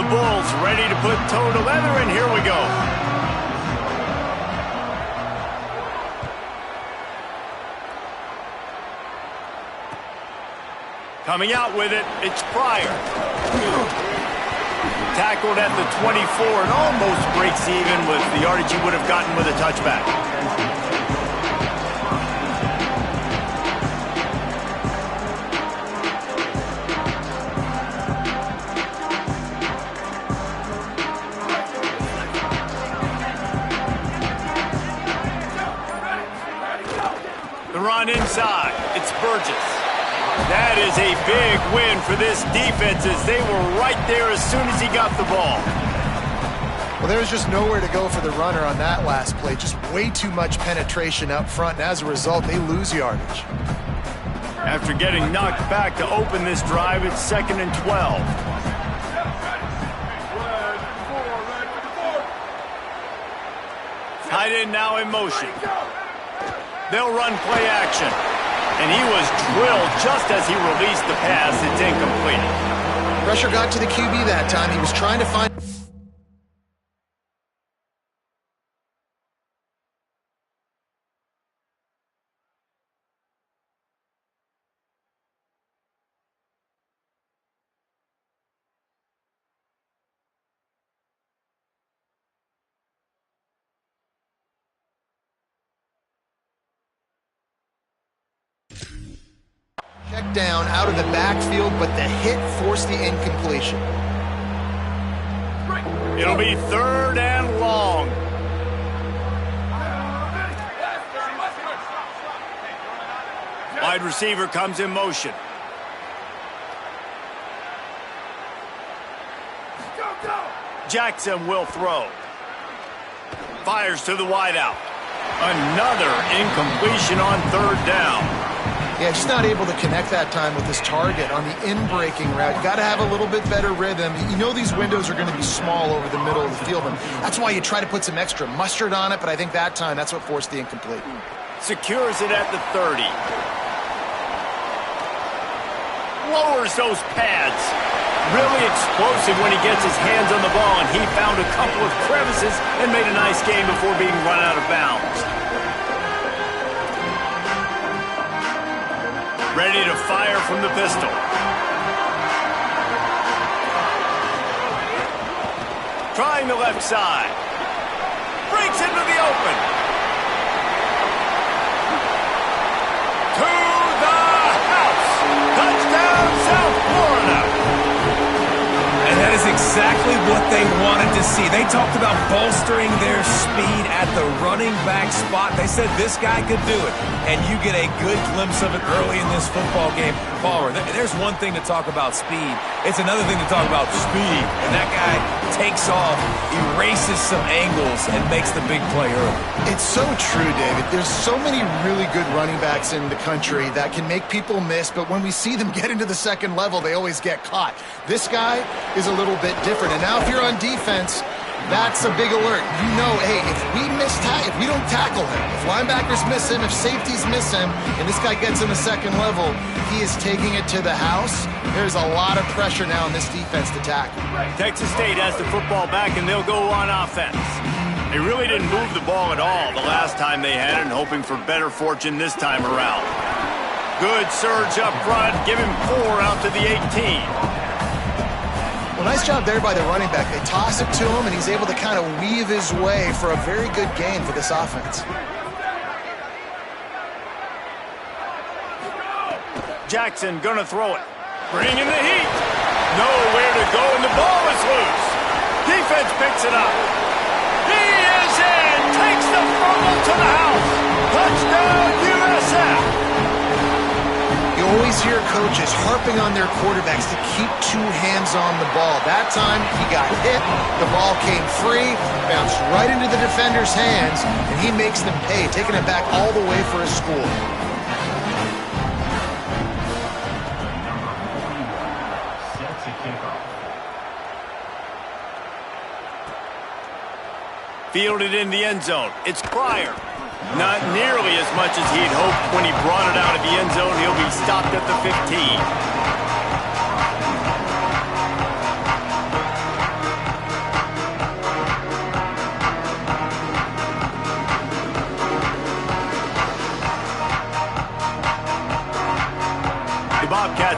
Bulls ready to put toe to leather, and here we go. Coming out with it, it's Pryor. Tackled at the 24 and almost breaks even with the yardage he would have gotten with a touchback. The run inside, it's Burgess. That is a big win for this defense as they were right there as soon as he got the ball. Well, there was just nowhere to go for the runner on that last play. Just way too much penetration up front, and as a result, they lose yardage. After getting knocked back to open this drive, it's 2nd and 12. Tight end now in motion. They'll run play action. And he was drilled just as he released the pass. It's incomplete. Pressure got to the QB that time. He was trying to find... Check down out of the backfield, but the hit forced the incompletion. It'll be 3rd and long. Wide receiver comes in motion. Jackson will throw. Fires to the wideout. Another incompletion on 3rd down. Yeah, just not able to connect that time with his target on the in-breaking route. You got to have a little bit better rhythm. You know these windows are going to be small over the middle of the field, and that's why you try to put some extra mustard on it, but I think that time that's what forced the incomplete. Secures it at the 30. Lowers those pads. Really explosive when he gets his hands on the ball, and he found a couple of crevices and made a nice game before being run out of bounds. Ready to fire from the pistol. Trying the left side. Breaks into the open. To the house. Touchdown, South Florida. And that is exactly what they wanted to see. They talked about bolstering their speed at the running back spot. They said this guy could do it. And you get a good glimpse of it early in this football game. Palmer, there's one thing to talk about speed. It's another thing to talk about speed. And that guy takes off, erases some angles, and makes the big play early. It's so true, David. There's so many really good running backs in the country that can make people miss, but when we see them get into the second level, they always get caught. This guy is a little bit different. And now if you're on defense, that's a big alert. You know, hey, if we don't tackle him, if linebackers miss him, if safeties miss him, and this guy gets in the second level, he is taking it to the house. There's a lot of pressure now on this defense to tackle. Texas State has the football back, and they'll go on offense. They really didn't move the ball at all the last time they had it, and hoping for better fortune this time around. Good surge up front, give him 4 out to the 18. Well, nice job there by the running back. They toss it to him, and he's able to kind of weave his way for a very good gain for this offense. Jackson gonna throw it. Bringing the heat. Nowhere to go, and the ball is loose. Defense picks it up. He is in. Takes the fumble to the house. Touchdown, USF. You always hear coaches harping on their quarterbacks to keep 2 hands on the ball. That time, he got hit, the ball came free, bounced right into the defender's hands, and he makes them pay, taking it back all the way for a score. Fielded in the end zone. It's Pryor. Not nearly as much as he'd hoped when he brought it out of the end zone. He'll be stopped at the 15.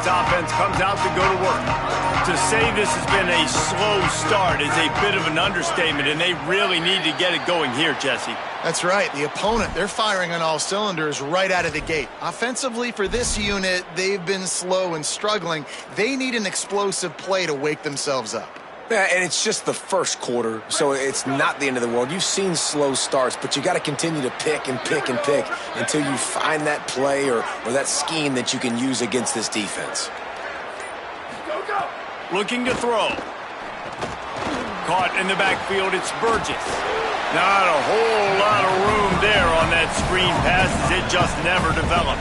Bobcats offense comes out to go to work. To say this has been a slow start is a bit of an understatement, and they really need to get it going here, Jesse. That's right. The opponent, they're firing on all cylinders right out of the gate. Offensively, for this unit, they've been slow and struggling. They need an explosive play to wake themselves up. Yeah, and it's just the first quarter, so it's not the end of the world. You've seen slow starts, but you got to continue to pick and pick and pick until you find that play or that scheme that you can use against this defense. Looking to throw. Caught in the backfield, it's Burgess. Not a whole lot of room there on that screen pass as it just never developed.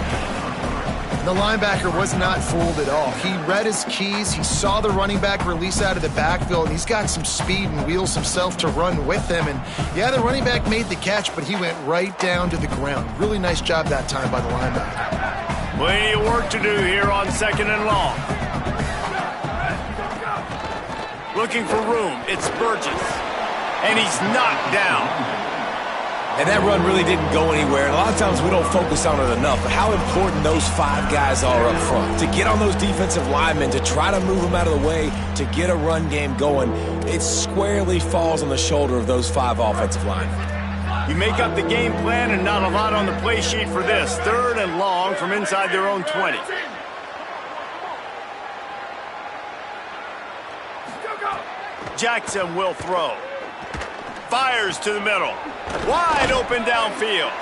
The linebacker was not fooled at all. He read his keys. He saw the running back release out of the backfield, and he's got some speed and wheels himself to run with him. And, yeah, the running back made the catch, but he went right down to the ground. Really nice job that time by the linebacker. Plenty of work to do here on 2nd and long. Looking for room. It's Burgess. And he's knocked down. And that run really didn't go anywhere. And a lot of times we don't focus on it enough, but how important those 5 guys are up front. To get on those defensive linemen, to try to move them out of the way, to get a run game going, it squarely falls on the shoulder of those 5 offensive linemen. You make up the game plan and not a lot on the play sheet for this. 3rd and long from inside their own 20. Jackson will throw. Fires to the middle. Wide open downfield.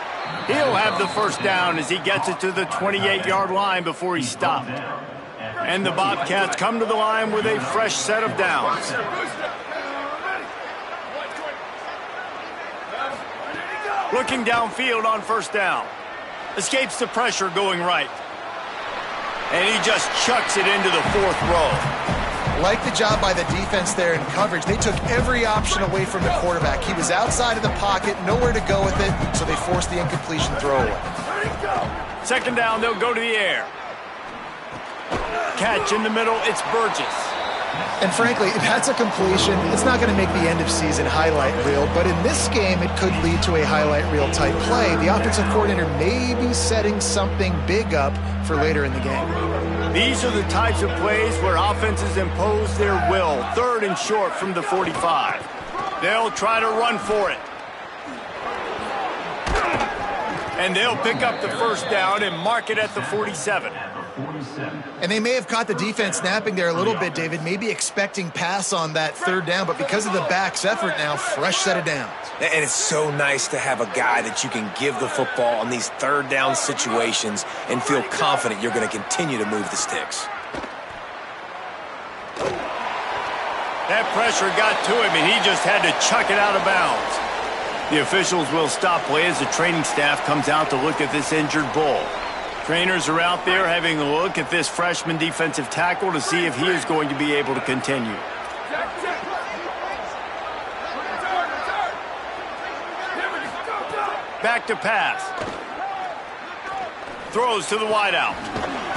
He'll have the first down as he gets it to the 28-yard line before he's stopped. And the Bobcats come to the line with a fresh set of downs. Looking downfield on 1st down. Escapes the pressure going right. And he just chucks it into the 4th row. Like the job by the defense there in coverage. They took every option away from the quarterback. He was outside of the pocket, nowhere to go with it, so they forced the incompletion throwaway. 2nd down, they'll go to the air. Catch in the middle, it's Burgess. And frankly, if that's a completion, it's not going to make the end-of-season highlight reel, but in this game, it could lead to a highlight reel type play. The offensive coordinator may be setting something big up for later in the game. These are the types of plays where offenses impose their will. 3rd and short from the 45. They'll try to run for it. And they'll pick up the first down and mark it at the 47. And they may have caught the defense snapping there a little bit, David, maybe expecting pass on that 3rd down, but because of the back's effort now, fresh set of downs. And it's so nice to have a guy that you can give the football on these 3rd down situations and feel confident you're going to continue to move the sticks. That pressure got to him, and he just had to chuck it out of bounds. The officials will stop play as the training staff comes out to look at this injured bull. Trainers are out there having a look at this freshman defensive tackle to see if he is going to be able to continue. Back to pass. Throws to the wideout.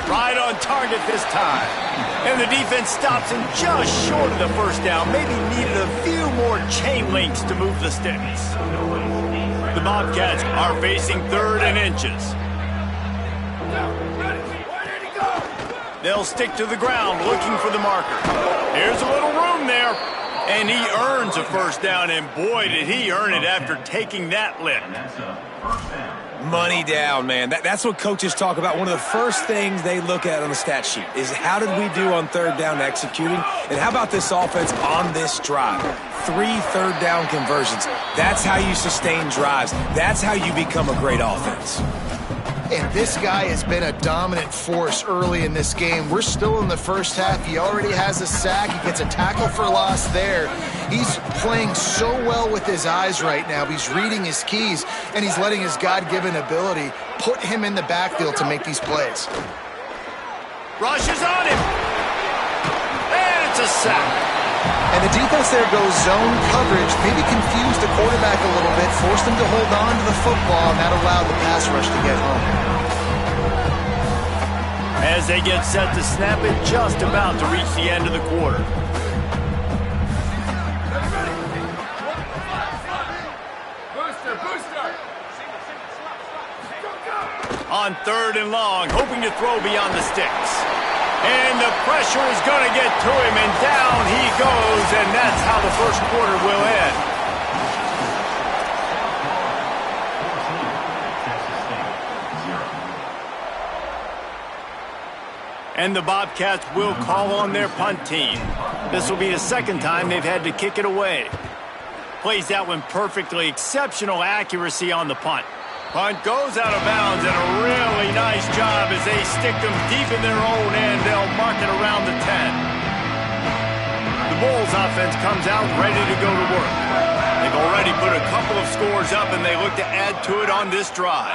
Right on target this time. And the defense stops him just short of the first down. Maybe needed a few more chain links to move the sticks. The Bobcats are facing 3rd and inches. They'll stick to the ground looking for the marker. Here's a little room there. And he earns a first down, and boy, did he earn it after taking that lift. Money down, man. That's what coaches talk about. One of the first things they look at on the stat sheet is how did we do on 3rd down executing, and how about this offense on this drive? 3 3rd down conversions. That's how you sustain drives. That's how you become a great offense. And this guy has been a dominant force early in this game. We're still in the first half. He already has a sack. He gets a tackle for loss there. He's playing so well with his eyes right now. He's reading his keys, and he's letting his God-given ability put him in the backfield to make these plays. Rushes on him. And it's a sack. And the defense there goes zone coverage, maybe confused the quarterback a little bit, forced him to hold on to the football, and that allowed the pass rush to get home. As they get set to snap it, just about to reach the end of the quarter. On 3rd and long, hoping to throw beyond the sticks. And the pressure is going to get to him, and down he goes, and that's how the first quarter will end. And the Bobcats will call on their punt team. This will be the second time they've had to kick it away. Plays that one perfectly. Exceptional accuracy on the punt. Punt goes out of bounds, and a really nice job as they stick them deep in their own end. They'll mark it around the 10. The Bulls offense comes out ready to go to work. They've already put a couple of scores up, and they look to add to it on this drive.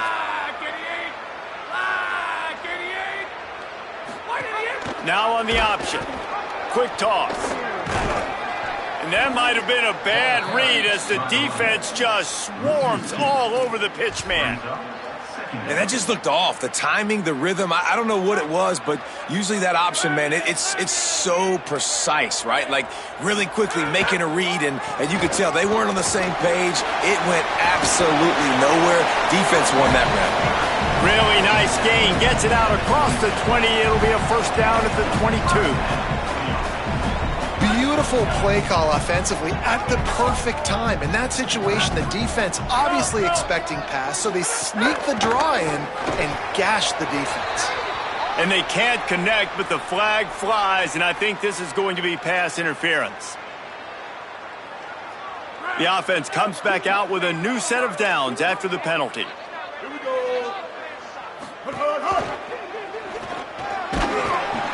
Now on the option. Quick toss. And that might have been a bad read as the defense just swarms all over the pitch man. And that just looked off. The timing, the rhythm, I don't know what it was, but usually that option, man, it's so precise, right? Like really quickly making a read, and you could tell they weren't on the same page. It went absolutely nowhere. Defense won that round. Really nice gain. Gets it out across the 20. It'll be a first down at the 22. Beautiful play call offensively at the perfect time. In that situation, the defense obviously expecting pass, so they sneak the draw in and gash the defense. And they can't connect, but the flag flies, and I think this is going to be pass interference. The offense comes back out with a new set of downs after the penalty.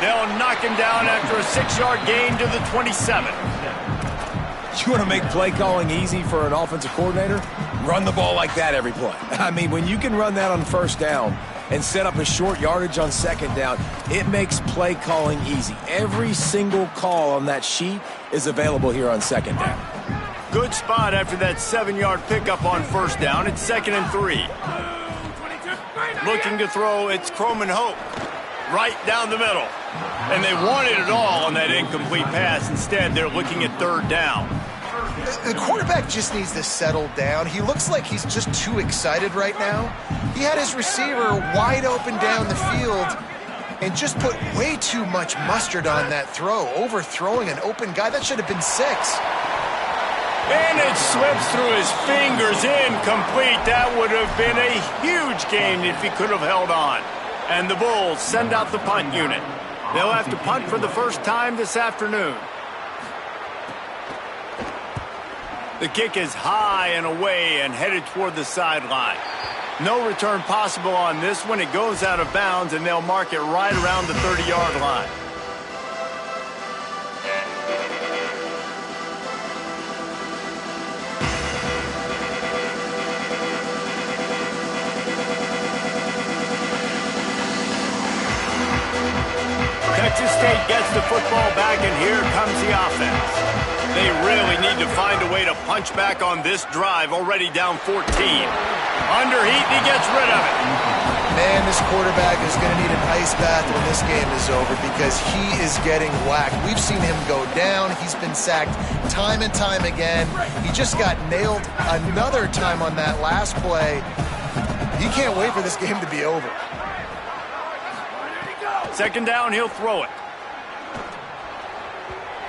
They'll knock him down after a 6-yard gain to the 27. You want to make play calling easy for an offensive coordinator? Run the ball like that every play. I mean, when you can run that on first down and set up a short yardage on second down, it makes play calling easy. Every single call on that sheet is available here on second down. Good spot after that 7-yard pickup on first down. It's 2nd and 3. Looking to throw, it's Croman Hope. Right down the middle. And they wanted it all on that incomplete pass. Instead, they're looking at 3rd down. The quarterback just needs to settle down. He looks like he's just too excited right now. He had his receiver wide open down the field and just put way too much mustard on that throw, overthrowing an open guy. That should have been 6. And it slips through his fingers, incomplete. That would have been a huge gain if he could have held on. And the Bulls send out the punt unit. They'll have to punt for the first time this afternoon. The kick is high and away and headed toward the sideline. No return possible on this one. It goes out of bounds, and they'll mark it right around the 30-yard line. Texas State gets the football back, and here comes the offense. They really need to find a way to punch back on this drive, already down 14. Underheat, and he gets rid of it. Man, this quarterback is going to need an ice bath when this game is over because he is getting whacked. We've seen him go down. He's been sacked time and time again. He just got nailed another time on that last play. He can't wait for this game to be over. 2nd down, he'll throw it.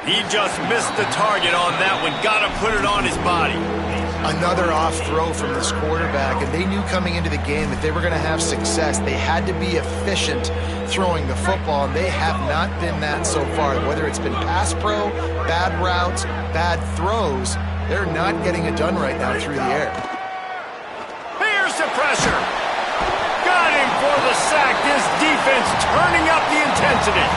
He just missed the target on that one. Got to put it on his body. Another off throw from this quarterback, and they knew coming into the game that they were going to have success. They had to be efficient throwing the football, and they have not been that so far. Whether it's been pass pro, bad routes, bad throws, they're not getting it done right now through the air. Here's the pressure. Got him for the sack. This defense turning up the intensity.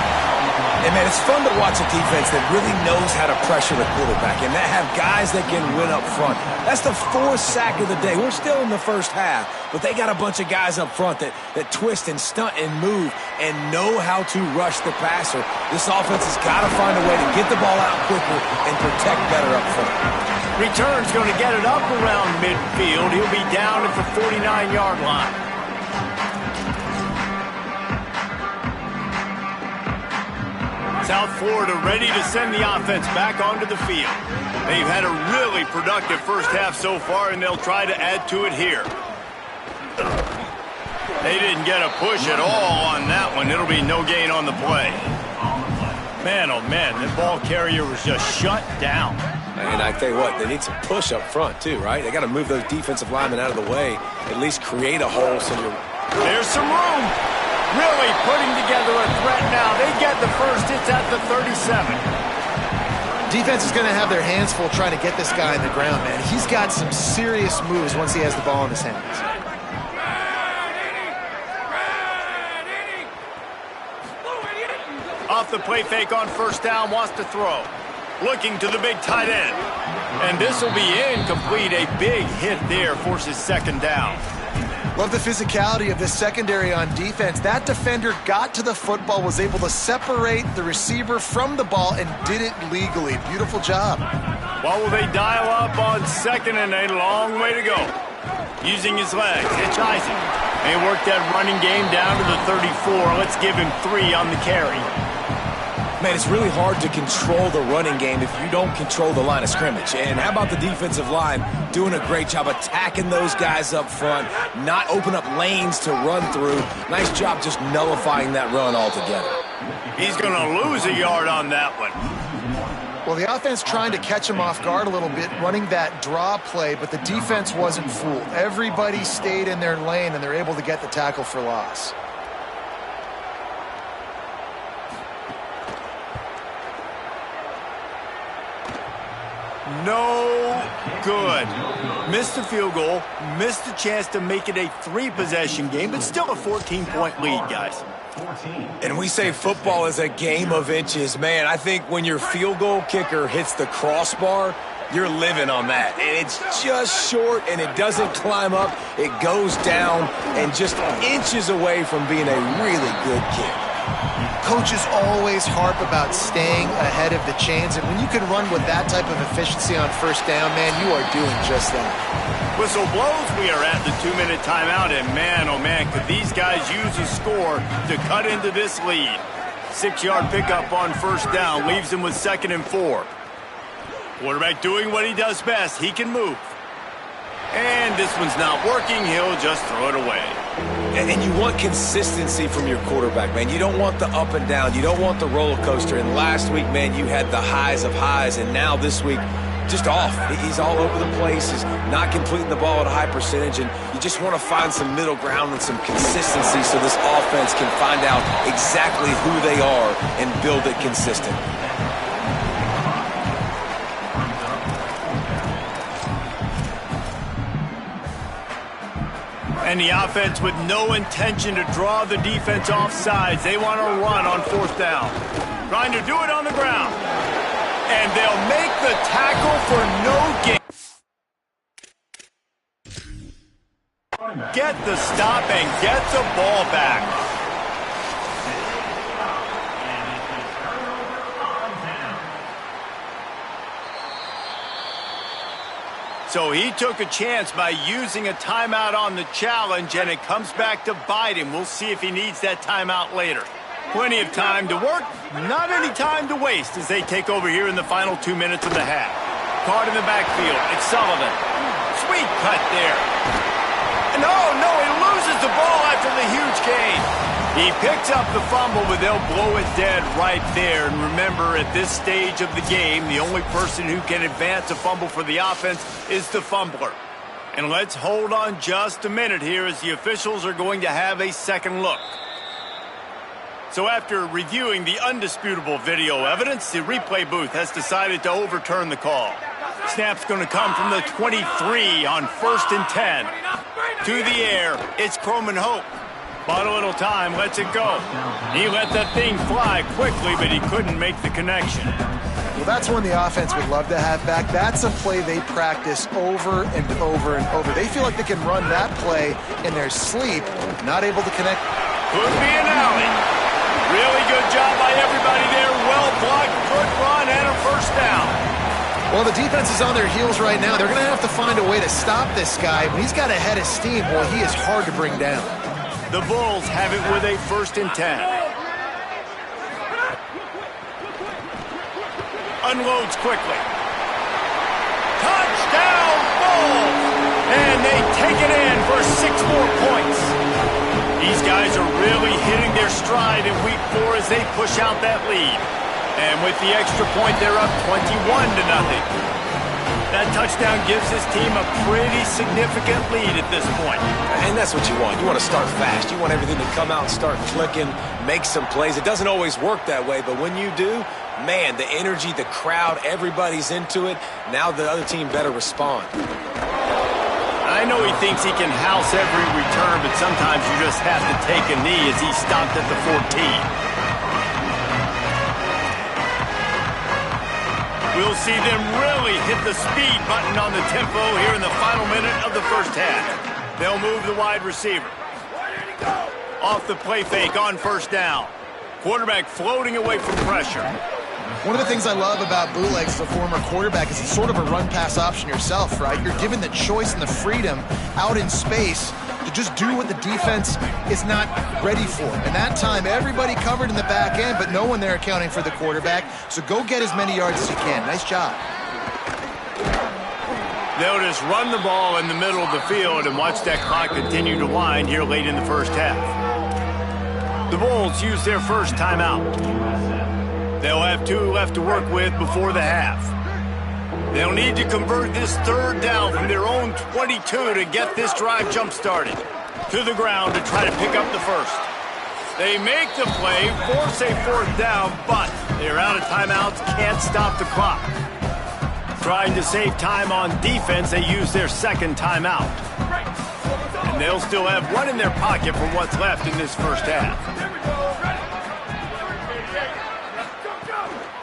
And, man, it's fun to watch a defense that really knows how to pressure the quarterback and that have guys that can win up front. That's the 4th sack of the day. We're still in the first half, but they got a bunch of guys up front that twist and stunt and move and know how to rush the passer. This offense has got to find a way to get the ball out quicker and protect better up front. Return's going to get it up around midfield. He'll be down at the 49-yard line. South Florida ready to send the offense back onto the field. They've had a really productive first half so far, and they'll try to add to it here. They didn't get a push at all on that one. It'll be no gain on the play. Man, oh man, the ball carrier was just shut down. And I tell you what, they need some push up front too, right? They got to move those defensive linemen out of the way, at least create a hole so you're... There's some room. Really putting together a threat now. They get the first. It's at the 37. Defense is going to have their hands full trying to get this guy on the ground, man. He's got some serious moves once he has the ball in his hands. Off the play fake on first down, wants to throw. Looking to the big tight end. And this will be incomplete. A big hit there forces second down. Love the physicality of this secondary on defense. That defender got to the football, was able to separate the receiver from the ball, and did it legally. Beautiful job. What will they dial up on second and a long way to go? Using his legs, it's Isaac. They work that running game down to the 34. Let's give him 3 on the carry. Man, it's really hard to control the running game if you don't control the line of scrimmage. And how about the defensive line doing a great job attacking those guys up front, not open up lanes to run through. Nice job just nullifying that run altogether. He's going to lose a yard on that one. Well, the offense trying to catch him off guard a little bit, running that draw play, but the defense wasn't fooled. Everybody stayed in their lane, and they're able to get the tackle for loss. No good. Missed the field goal, missed the chance to make it a 3-possession game, but still a 14-point lead, guys. And we say football is a game of inches. Man, I think when your field goal kicker hits the crossbar, you're living on that. And it's just short, and it doesn't climb up. It goes down and just inches away from being a really good kick. Coaches always harp about staying ahead of the chains, and when you can run with that type of efficiency on first down, man, you are doing just that. Whistle blows, we are at the 2-minute timeout, and man, oh man, could these guys use a score to cut into this lead. 6-yard pickup on first down, leaves them with 2nd and 4. Quarterback doing what he does best, he can move. And this one's not working, he'll just throw it away. And you want consistency from your quarterback, man. You don't want the up and down. You don't want the roller coaster. And last week, man, you had the highs of highs. And now this week, just off. He's all over the place. He's not completing the ball at a high percentage. And you just want to find some middle ground and some consistency so this offense can find out exactly who they are and build it consistent. And the offense with no intention to draw the defense off sides. They want to run on fourth down. Trying to do it on the ground. And they'll make the tackle for no gain. Get the stop and get the ball back. So he took a chance by using a timeout on the challenge, and it comes back to bite him. We'll see if he needs that timeout later. Plenty of time to work, not any time to waste as they take over here in the final 2 minutes of the half. Caught in the backfield, it's Sullivan. Sweet cut there. No, he loses the ball after the huge gain. He picks up the fumble, but they'll blow it dead right there. And remember, at this stage of the game, the only person who can advance a fumble for the offense is the fumbler. And let's hold on just a minute here as the officials are going to have a second look. So after reviewing the undisputable video evidence, the replay booth has decided to overturn the call. Snap's going to come from the 23 on 1st and 10. To the air, it's Croman Hope. Bought a little time, lets it go. He let that thing fly quickly, but he couldn't make the connection. Well, that's one the offense would love to have back. That's a play they practice over and over and over. They feel like they can run that play in their sleep, not able to connect. Could be an alley. Really good job by everybody there. Well blocked, good run, and a first down. Well, the defense is on their heels right now. They're going to have to find a way to stop this guy. When he's got a head of steam, boy, he is hard to bring down. The Bulls have it with a 1st and 10. Unloads quickly. Touchdown, Bulls! And they take it in for 6 more points. These guys are really hitting their stride in week 4 as they push out that lead. And with the extra point, they're up 21-0. That touchdown gives his team a pretty significant lead at this point. And that's what you want. You want to start fast. You want everything to come out and start clicking, make some plays. It doesn't always work that way, but when you do, man, the energy, the crowd, everybody's into it. Now the other team better respond. I know he thinks he can house every return, but sometimes you just have to take a knee as he stopped at the 14. We'll see them really hit the speed button on the tempo here in the final minute of the first half. They'll move the wide receiver. Off the play fake on first down. Quarterback floating away from pressure. One of the things I love about bootlegs as a former quarterback is it's sort of a run-pass option yourself, right? You're given the choice and the freedom out in space to just do what the defense is not ready for. And that time, everybody covered in the back end, but no one there accounting for the quarterback. So go get as many yards as you can. Nice job. They'll just run the ball in the middle of the field and watch that clock continue to wind here late in the first half. The Bulls use their first timeout. They'll have 2 left to work with before the half. They'll need to convert this third down from their own 22 to get this drive jump-started. To the ground to try to pick up the first. They make the play, force a fourth down, but they're out of timeouts, can't stop the clock. Trying to save time on defense, they use their second timeout. And they'll still have one in their pocket for what's left in this first half.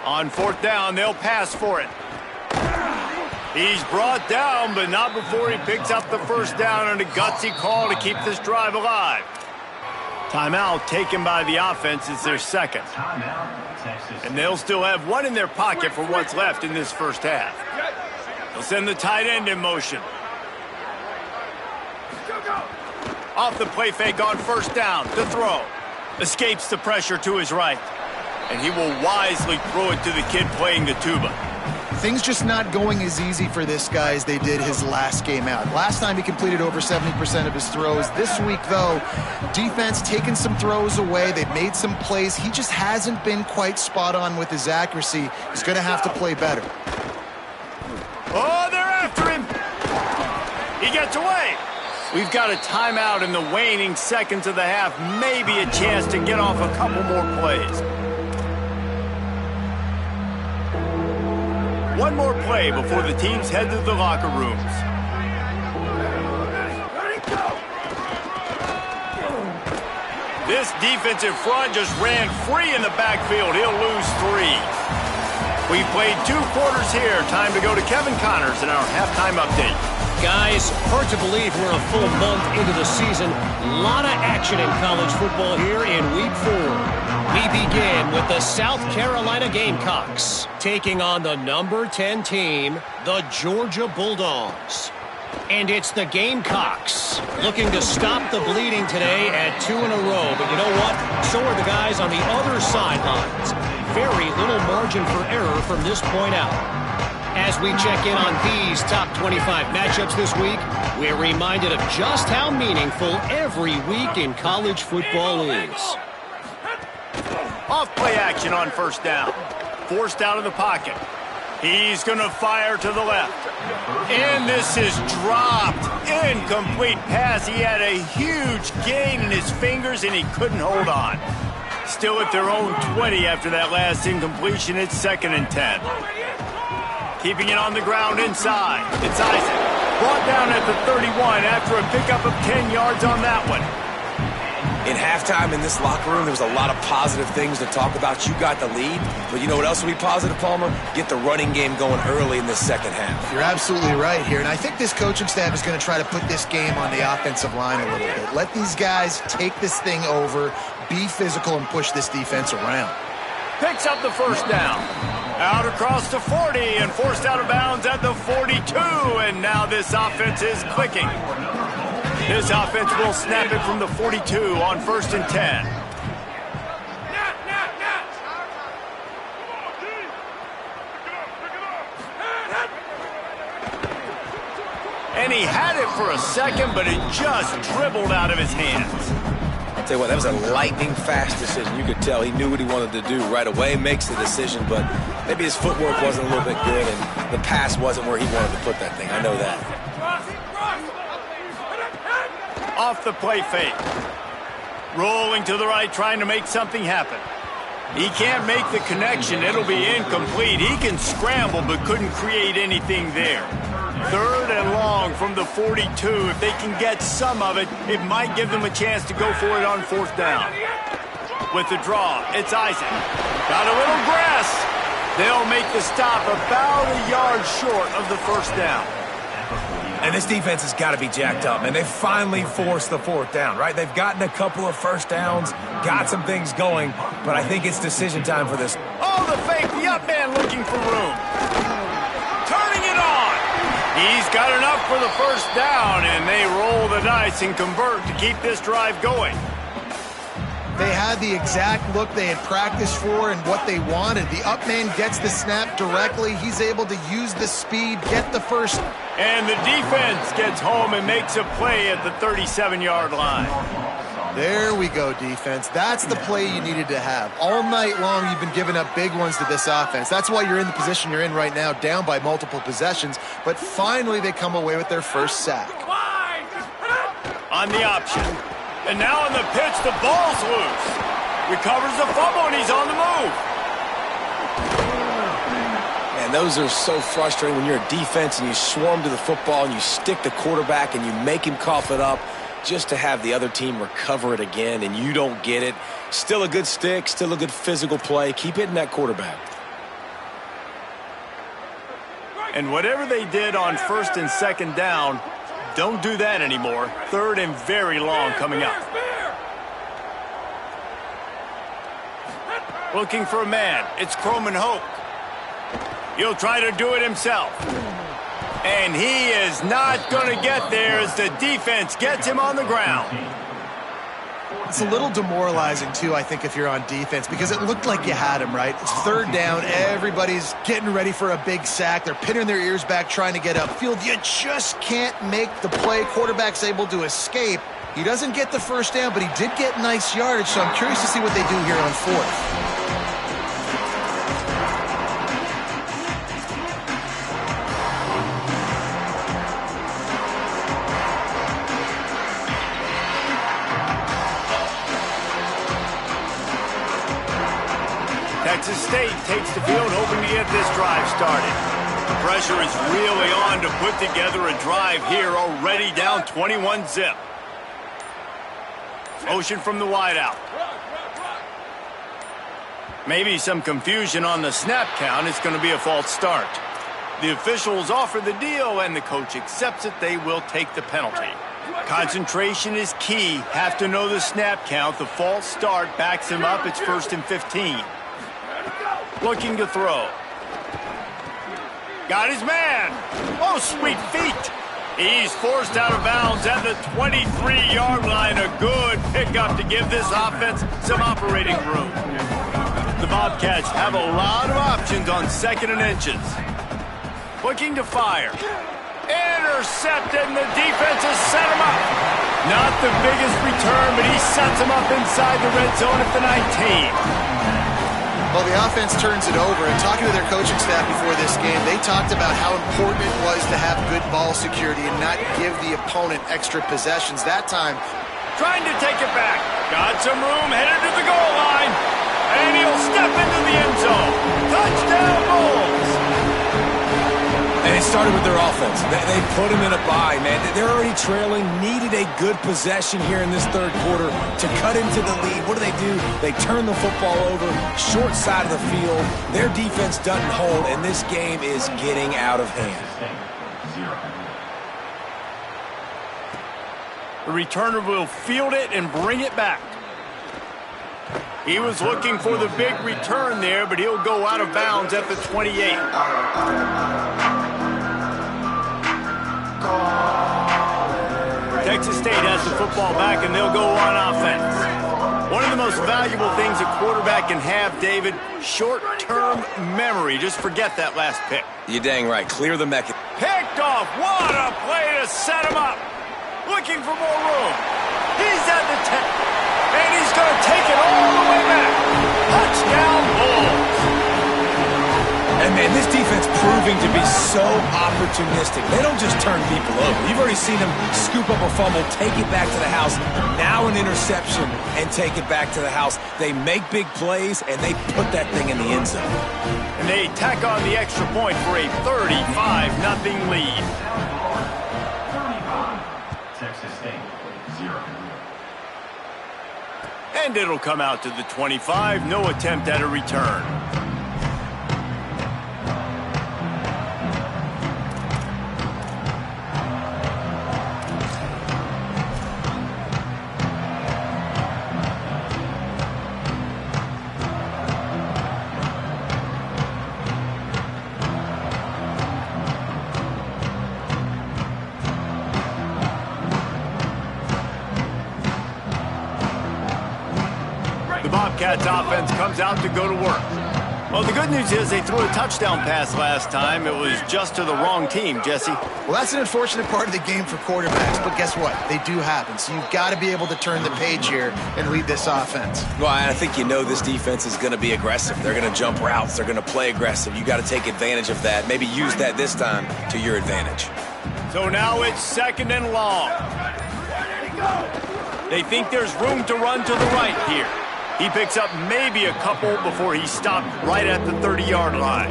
On fourth down, they'll pass for it. He's brought down, but not before he picks up the first down on a gutsy call to keep this drive alive. Timeout taken by the offense is their second. And they'll still have one in their pocket for what's left in this first half. They'll send the tight end in motion. Off the play fake on first down, to throw. Escapes the pressure to his right. And he will wisely throw it to the kid playing the tuba. Things just not going as easy for this guy as they did his last game out. Last time he completed over 70% of his throws. This week, though, defense taking some throws away. They've made some plays. He just hasn't been quite spot on with his accuracy. He's going to have to play better. Oh, they're after him. He gets away. We've got a timeout in the waning seconds of the half. Maybe a chance to get off a couple more plays. One more play before the teams head to the locker rooms. This defensive front just ran free in the backfield. He'll lose 3. We played 2 quarters here. Time to go to Kevin Connors in our halftime update. Guys, hard to believe we're a full month into the season. A lot of action in college football here in Week 4. We begin with the South Carolina Gamecocks taking on the number 10 team, the Georgia Bulldogs. And it's the Gamecocks looking to stop the bleeding today at 2 in a row. But you know what? So are the guys on the other sidelines. Very little margin for error from this point out. As we check in on these top 25 matchups this week, we're reminded of just how meaningful every week in college football is. Off play action on first down. Forced out of the pocket. He's going to fire to the left. And this is dropped. Incomplete pass. He had a huge gain in his fingers and he couldn't hold on. Still at their own 20 after that last incompletion. It's 2nd and 10. Keeping it on the ground inside. It's Isaac. Brought down at the 31 after a pickup of 10 yards on that one. In halftime in this locker room, there was a lot of positive things to talk about. You got the lead, but you know what else will be positive, Palmer? Get the running game going early in the second half. You're absolutely right here, and I think this coaching staff is going to try to put this game on the offensive line a little bit. Let these guys take this thing over, be physical, and push this defense around. Picks up the first down. Out across the 40 and forced out of bounds at the 42, and now this offense is clicking. This offense will snap it from the 42 on 1st and 10. And he had it for a second, but it just dribbled out of his hands. I'll tell you what, that was a lightning-fast decision. You could tell he knew what he wanted to do right away, makes the decision, but maybe his footwork wasn't a little bit good, and the pass wasn't where he wanted to put that thing. I know that. Off the play fake. Rolling to the right, trying to make something happen. He can't make the connection. It'll be incomplete. He can scramble, but couldn't create anything there. 3rd and long from the 42. If they can get some of it, it might give them a chance to go for it on 4th down. With the draw, it's Isaac. Got a little grass. They'll make the stop about a yard short of the 1st down. And this defense has got to be jacked up, and they finally forced the 4th down, right? They've gotten a couple of 1st downs, got some things going, but I think it's decision time for this. Oh, the fake, the up man looking for room. Turning it on. He's got enough for the 1st down, and they roll the dice and convert to keep this drive going. They had the exact look they had practiced for and what they wanted. The up man gets the snap directly. He's able to use the speed, get the first. And the defense gets home and makes a play at the 37-yard line. There we go, defense. That's the play you needed to have. All night long, you've been giving up big ones to this offense. That's why you're in the position you're in right now, down by multiple possessions. But finally, they come away with their first sack. On the option. And now on the pitch, the ball's loose. Recovers the fumble, and he's on the move. Man, those are so frustrating when you're a defense and you swarm to the football and you stick the quarterback and you make him cough it up just to have the other team recover it again, and you don't get it. Still a good stick, still a good physical play. Keep hitting that quarterback. And whatever they did on 1st and 2nd down, don't do that anymore. 3rd and very long coming up. Looking for a man. It's Croman Hope. He'll try to do it himself. And he is not going to get there as the defense gets him on the ground. It's a little demoralizing, too, I think, if you're on defense, because it looked like you had him, right? It's 3rd down. Everybody's getting ready for a big sack. They're pinning their ears back, trying to get upfield. You just can't make the play. Quarterback's able to escape. He doesn't get the 1st down, but he did get nice yardage, so I'm curious to see what they do here on 4th. Texas State takes the field, hoping to get this drive started. The pressure is really on to put together a drive here, already down 21-zip. Motion from the wideout. Maybe some confusion on the snap count. It's going to be a false start. The officials offer the deal, and the coach accepts it. They will take the penalty. Concentration is key. Have to know the snap count. The false start backs him up. It's 1st and 15. Looking to throw. Got his man. Oh, sweet feet. He's forced out of bounds at the 23-yard line. A good pickup to give this offense some operating room. The Bobcats have a lot of options on 2nd and inches. Looking to fire. Intercepted, and the defense has set him up. Not the biggest return, but he sets him up inside the red zone at the 19. Well, the offense turns it over, and talking to their coaching staff before this game, they talked about how important it was to have good ball security and not give the opponent extra possessions. That time, trying to take it back. Got some room, headed to the goal line, and he'll step into the end zone. Touchdown, Bulls! And it started with their offense. They put him in a bind, man. They're already trailing, needed a good possession here in this 3rd quarter to cut into the lead. What do? They turn the football over, short side of the field. Their defense doesn't hold, and this game is getting out of hand. The returner will field it and bring it back. He was looking for the big return there, but he'll go out of bounds at the 28. Texas State has the football back, and they'll go on offense. One of the most valuable things a quarterback can have, David, short-term memory. Just forget that last pick. You're dang right. Clear the mechanism. Picked off. What a play to set him up. Looking for more room. He's at the 10. to take it all the way back. Touchdown, Bulls. And, man, this defense proving to be so opportunistic. They don't just turn people over. You've already seen them scoop up a fumble, take it back to the house, now an interception, and take it back to the house. They make big plays, and they put that thing in the end zone. And they tack on the extra point for a 35-0 lead. Texas State, 0. And it'll come out to the 25. No attempt at a return. Bobcats offense comes out to go to work. Well, the good news is they threw a touchdown pass last time. It was just to the wrong team, Jesse. Well, that's an unfortunate part of the game for quarterbacks, but guess what? They do happen. So you've got to be able to turn the page here and lead this offense. Well, I think you know this defense is going to be aggressive. They're going to jump routes. They're going to play aggressive. You got to take advantage of that. Maybe use that this time to your advantage. So now it's 2nd and long. They think there's room to run to the right here. He picks up maybe a couple before he stopped right at the 30-yard line.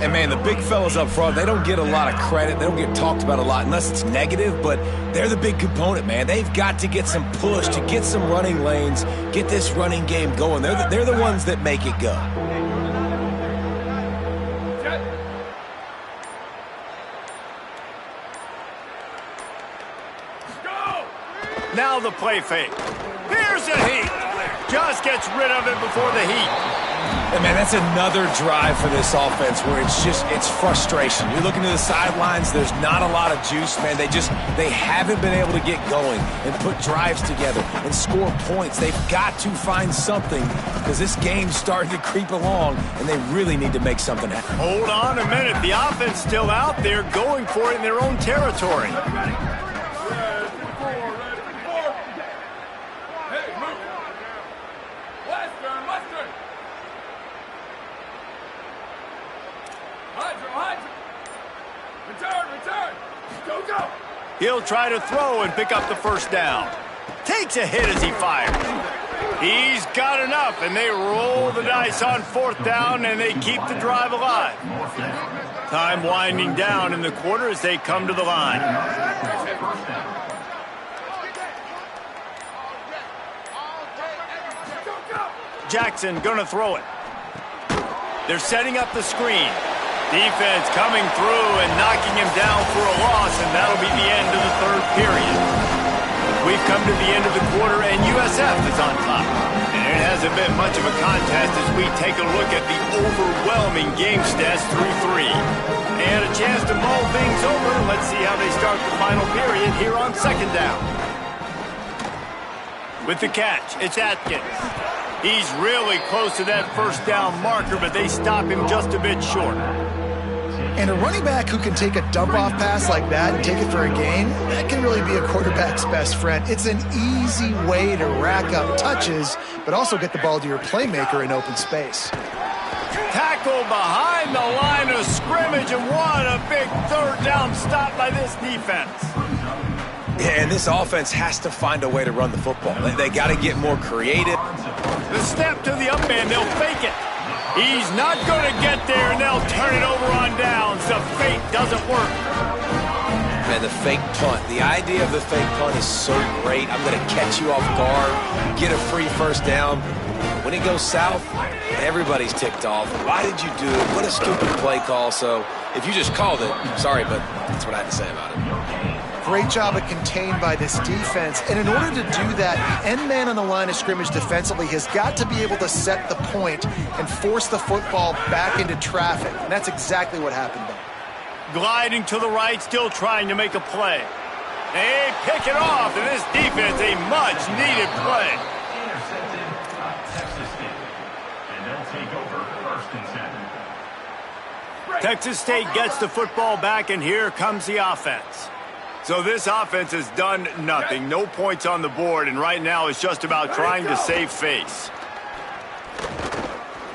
And, man, the big fellas up front, they don't get a lot of credit. They don't get talked about a lot unless it's negative, but they're the big component, man. They've got to get some push, to get some running lanes, get this running game going. They're the ones that make it go. Now the play fake. Here's a heat. Just gets rid of it before the heat. And, man, that's another drive for this offense where it's frustration. You're looking to the sidelines. There's not a lot of juice, man. They haven't been able to get going and put drives together and score points. They've got to find something because this game's starting to creep along, and they really need to make something happen. Hold on a minute. The offense still out there going for it in their own territory. He'll try to throw and pick up the first down. Takes a hit as he fires. He's got enough, and they roll the dice on 4th down, and they keep the drive alive. Time winding down in the quarter as they come to the line. Jackson gonna throw it. They're setting up the screen. Defense coming through and knocking him down for a loss, and that'll be the end of the 3rd period. We've come to the end of the quarter, and USF is on top. And it hasn't been much of a contest as we take a look at the overwhelming game stats through 3. And a chance to mull things over. Let's see how they start the final period here on 2nd down. With the catch, it's Atkins. He's really close to that 1st down marker, but they stop him just a bit short. And a running back who can take a dump-off pass like that and take it for a gain, that can really be a quarterback's best friend. It's an easy way to rack up touches, but also get the ball to your playmaker in open space. Tackle behind the line of scrimmage, and what a big 3rd down stop by this defense. Yeah, and this offense has to find a way to run the football. They got to get more creative. The step to the up man, they'll fake it. He's not going to get there, and they'll turn it over on downs. The fake doesn't work. Man, the fake punt. The idea of the fake punt is so great. I'm going to catch you off guard, get a free 1st down. When it goes south, everybody's ticked off. Why did you do it? What a stupid play call. So if you just called it, sorry, but that's what I had to say about it. Great job of contained by this defense. And in order to do that, the end man on the line of scrimmage defensively has got to be able to set the point and force the football back into traffic. And that's exactly what happened there. Gliding to the right, still trying to make a play. They pick it off, and this defense, a much-needed play. Intercepted by Texas State. And they'll take over 1st and 10. Texas State gets the football back, and here comes the offense. So this offense has done nothing. No points on the board, and right now it's just about trying to save face.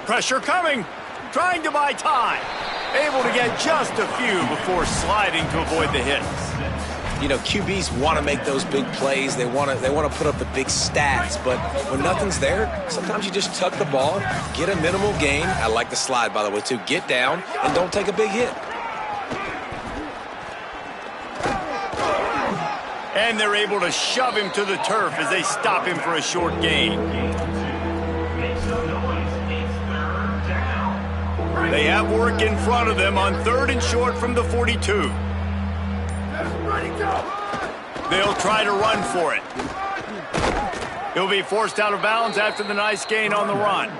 Pressure coming. Trying to buy time. Able to get just a few before sliding to avoid the hits. You know, QBs want to make those big plays. They want to put up the big stats. But when nothing's there, sometimes you just tuck the ball, get a minimal gain. I like the slide, by the way, too. Get down and don't take a big hit. And they're able to shove him to the turf as they stop him for a short gain. They have work in front of them on 3rd and short from the 42. They'll try to run for it. He'll be forced out of bounds after the nice gain on the run.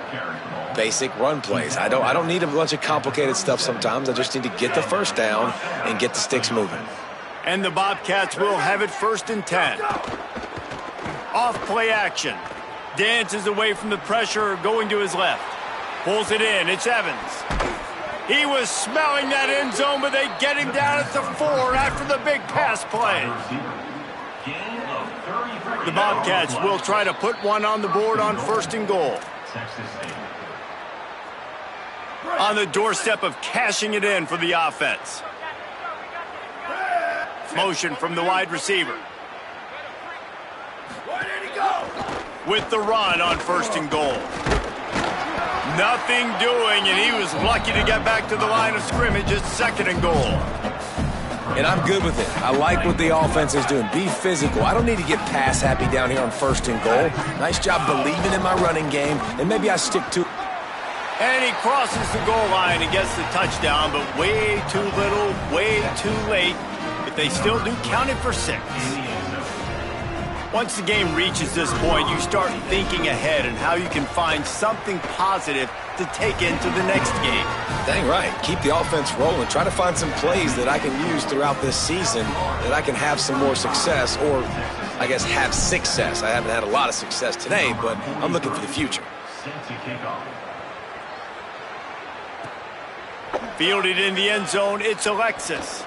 Basic run plays. I don't need a bunch of complicated stuff sometimes. I just need to get the first down and get the sticks moving. And the Bobcats will have it 1st and 10. Off play action. Dances away from the pressure, going to his left. Pulls it in. It's Evans. He was smelling that end zone, but they get him down at the 4 after the big pass play. The Bobcats will try to put one on the board on 1st and goal. On the doorstep of cashing it in for the offense. Motion from the wide receiver. With the run on 1st and goal. Nothing doing, and he was lucky to get back to the line of scrimmage at 2nd and goal. And I'm good with it. I like what the offense is doing. Be physical. I don't need to get pass happy down here on 1st and goal. Nice job believing in my running game, and maybe I stick to it. And he crosses the goal line and gets the touchdown, but way too little, way too late. But they still do count it for 6. Once the game reaches this point, you start thinking ahead and how you can find something positive to take into the next game. Dang right. Keep the offense rolling. Try to find some plays that I can use throughout this season that I can have some more success, or I guess have success. I haven't had a lot of success today, but I'm looking for the future. Fielded in the end zone, it's Alexis.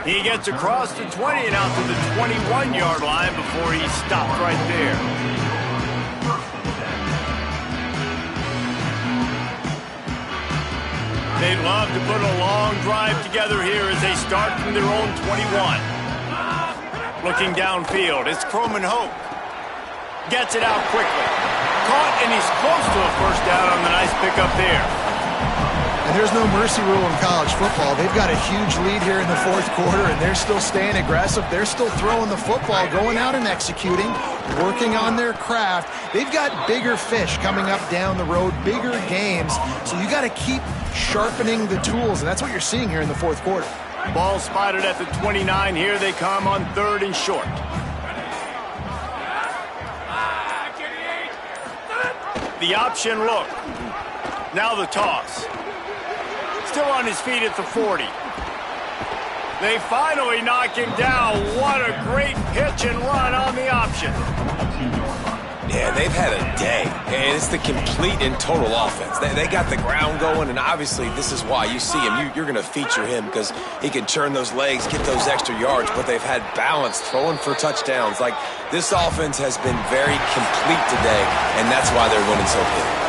He gets across the 20 and out to the 21-yard line before he stopped right there. They'd love to put a long drive together here as they start from their own 21. Looking downfield, it's Croman Hoke. Gets it out quickly. Caught, and he's close to a 1st down on the nice pickup there. And there's no mercy rule in college football. They've got a huge lead here in the 4th quarter, and they're still staying aggressive. They're still throwing the football, going out and executing, working on their craft. They've got bigger fish coming up down the road, bigger games. So you got to keep sharpening the tools, and that's what you're seeing here in the 4th quarter. Ball spotted at the 29. Here they come on 3rd and short. The option look. Now the toss. Still on his feet at the 40. They finally knock him down. What a great pitch and run on the option. Yeah, they've had a day, and it's the complete and total offense. They got the ground going, and obviously this is why you see him. You're going to feature him because he can turn those legs, get those extra yards, but they've had balance, throwing for touchdowns. Like, this offense has been very complete today, and that's why they're winning so big.